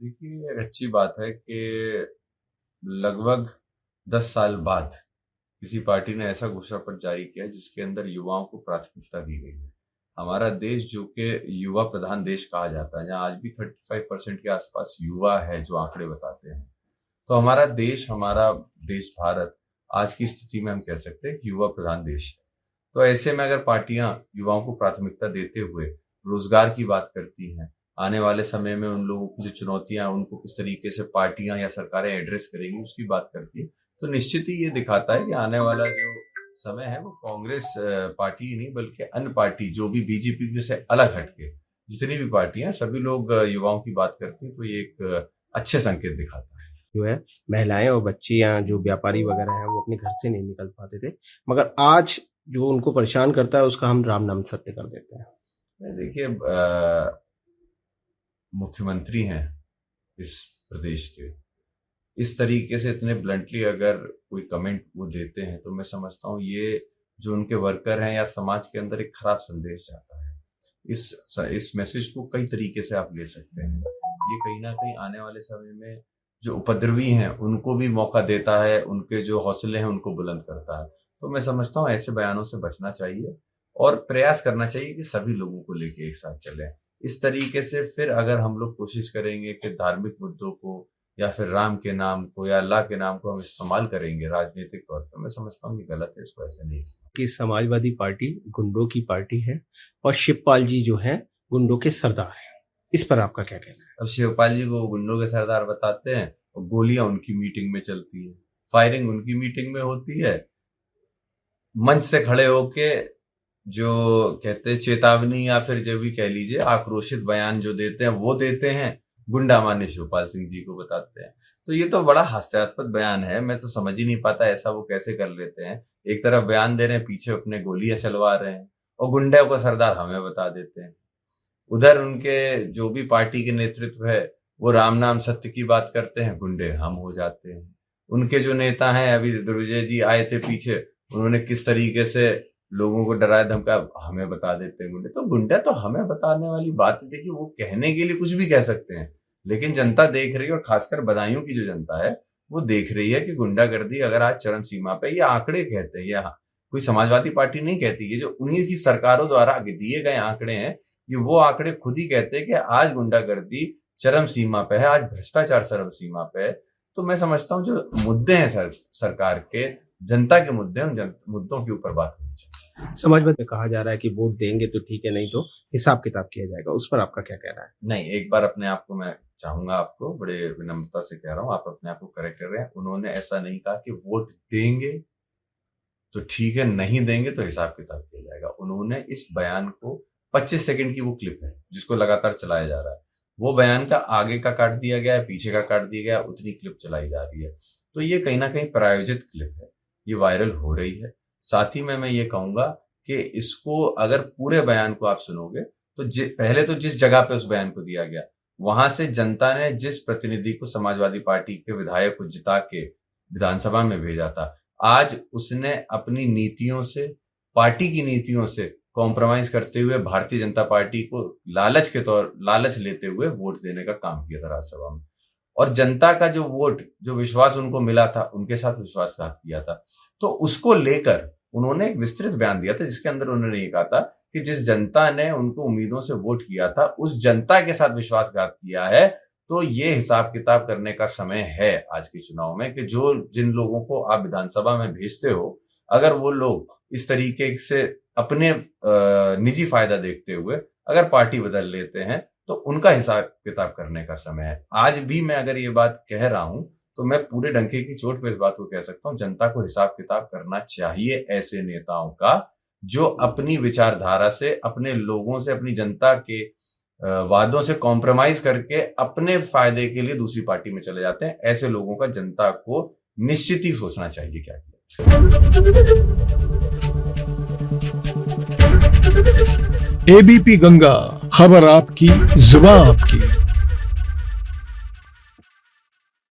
देखिए, एक अच्छी बात है कि लगभग 10 साल बाद किसी पार्टी ने ऐसा घोषणापत्र जारी किया जिसके अंदर युवाओं को प्राथमिकता दी गई है। हमारा देश जो कि युवा प्रधान देश कहा जाता है, जहाँ आज भी 35% के आसपास युवा है जो आंकड़े बताते हैं। तो हमारा देश भारत आज की स्थिति में हम कह सकते हैं कि युवा प्रधान देश है। तो ऐसे में अगर पार्टियां युवाओं को प्राथमिकता देते हुए रोजगार की बात करती हैं, आने वाले समय में उन लोगों की जो चुनौतियां उनको किस तरीके से पार्टियां या सरकारें एड्रेस करेंगी उसकी बात करती है, तो निश्चित ही ये दिखाता है कि आने वाला जो समय है वो कांग्रेस पार्टी ही नहीं बल्कि अन्य पार्टी जो भी बीजेपी से अलग हटके जितनी भी पार्टियां सभी लोग युवाओं की बात करती हैं, तो ये एक अच्छे संकेत दिखाता है। जो है महिलाएं और बच्चियां जो व्यापारी वगैरह हैं वो अपने घर से नहीं निकल पाते थे, मगर आज जो उनको परेशान करता है उसका हम राम नाम सत्य कर देते हैं। देखिए, मुख्यमंत्री हैं इस प्रदेश के, इस तरीके से इतने ब्लंटली अगर कोई कमेंट वो देते हैं तो मैं समझता हूँ ये जो उनके वर्कर हैं या समाज के अंदर एक खराब संदेश जाता है। इस मैसेज को कई तरीके से आप ले सकते हैं। ये कहीं ना कहीं आने वाले समय में जो उपद्रवी हैं उनको भी मौका देता है, उनके जो हौसले हैं उनको बुलंद करता है। तो मैं समझता हूँ ऐसे बयानों से बचना चाहिए और प्रयास करना चाहिए कि सभी लोगों को लेके एक साथ चलें। इस तरीके से फिर अगर हम लोग कोशिश करेंगे कि धार्मिक मुद्दों को या फिर राम के नाम को या अल्लाह के नाम को हम इस्तेमाल करेंगे राजनीतिक तौर पर, मैं समझता हूँ ये गलत है, इसको ऐसे नहीं कि समाजवादी पार्टी गुंडों की पार्टी है और शिवपाल जी जो है गुंडों के सरदार हैं, इस पर आपका क्या कहना है? अब शिवपाल जी को गुंडों के सरदार बताते हैं और गोलियां उनकी मीटिंग में चलती है, फायरिंग उनकी मीटिंग में होती है, मंच से खड़े होके जो कहते हैं चेतावनी या फिर जो भी कह लीजिए आक्रोशित बयान जो देते हैं वो देते हैं, गुंडा मान्य शिवपाल सिंह जी को बताते हैं। तो ये तो बड़ा हास्यास्पद बयान है, मैं तो समझ ही नहीं पाता ऐसा वो कैसे कर लेते हैं। एक तरफ बयान दे रहे हैं, पीछे अपने गोलियां चलवा रहे हैं और गुंडे को सरदार हमें बता देते हैं। उधर उनके जो भी पार्टी के नेतृत्व है वो राम नाम सत्य की बात करते हैं, गुंडे हम हो जाते हैं। उनके जो नेता हैं, अभी दुर्जय जी आए थे पीछे, उन्होंने किस तरीके से लोगों को डराया धमकाया, हमें बता देते हैं गुंडे। तो गुंडे तो हमें बताने वाली बात देखिए, वो कहने के लिए कुछ भी कह सकते हैं, लेकिन जनता देख रही है और खासकर बदायूं की जो जनता है वो देख रही है कि गुंडागर्दी अगर आज चरम सीमा पे, ये आंकड़े कहते हैं, ये कोई समाजवादी पार्टी नहीं कहती, ये जो उन्हीं की सरकारों द्वारा दिए गए आंकड़े हैं, ये वो आंकड़े खुद ही कहते हैं कि आज गुंडागर्दी चरम सीमा पे है, आज भ्रष्टाचार चरम सीमा पे है। तो मैं समझता हूँ जो मुद्दे हैं सरकार के, जनता के मुद्दे, उन मुद्दों के ऊपर बात होनी चाहिए। समाजवाद में कहा जा रहा है कि वोट देंगे तो ठीक है, नहीं तो हिसाब किताब किया जाएगा, उस पर आपका क्या कहना है? नहीं, एक बार अपने आप को मैं चाहूंगा, आपको बड़े विनम्रता से कह रहा हूँ, आप अपने आप को करेक्ट कर रहे हैं। उन्होंने ऐसा नहीं कहा कि वोट देंगे तो ठीक है, नहीं देंगे तो हिसाब किताब किया जाएगा। उन्होंने इस बयान को 25 सेकंड की वो क्लिप है जिसको लगातार चलाया जा रहा है, वो बयान का आगे का काट दिया गया है, पीछे का काट दिया गया है, उतनी क्लिप चलाई जा रही है। तो ये कहीं ना कहीं प्रायोजित क्लिप है, ये वायरल हो रही है। साथ ही में मैं ये कहूंगा कि इसको अगर पूरे बयान को आप सुनोगे तो पहले तो जिस जगह पे उस बयान को दिया गया, वहां से जनता ने जिस प्रतिनिधि को समाजवादी पार्टी के विधायक को जिता के विधानसभा में भेजा था, आज उसने अपनी नीतियों से, पार्टी की नीतियों से कॉम्प्रोमाइज करते हुए भारतीय जनता पार्टी को लालच लेते हुए वोट देने का काम किया था राज्यसभा में। और जनता का जो वोट, जो विश्वास उनको मिला था, उनके साथ विश्वासघात किया था। तो उसको लेकर उन्होंने एक विस्तृत बयान दिया था जिसके अंदर उन्होंने ये कहा था कि जिस जनता ने उनको उम्मीदों से वोट किया था उस जनता के साथ विश्वासघात किया है। तो ये हिसाब किताब करने का समय है आज के चुनाव में कि जिन लोगों को आप विधानसभा में भेजते हो, अगर वो लोग इस तरीके से अपने निजी फायदा देखते हुए अगर पार्टी बदल लेते हैं तो उनका हिसाब किताब करने का समय है। आज भी मैं अगर ये बात कह रहा हूं तो मैं पूरे डंके की चोट पे इस बात को कह सकता हूं, जनता को हिसाब किताब करना चाहिए ऐसे नेताओं का जो अपनी विचारधारा से, अपने लोगों से, अपनी जनता के वादों से कॉम्प्रोमाइज करके अपने फायदे के लिए दूसरी पार्टी में चले जाते हैं। ऐसे लोगों का जनता को निश्चित ही सोचना चाहिए क्या किया। एबीपी गंगा, खबर आपकी, जुबान आपकी।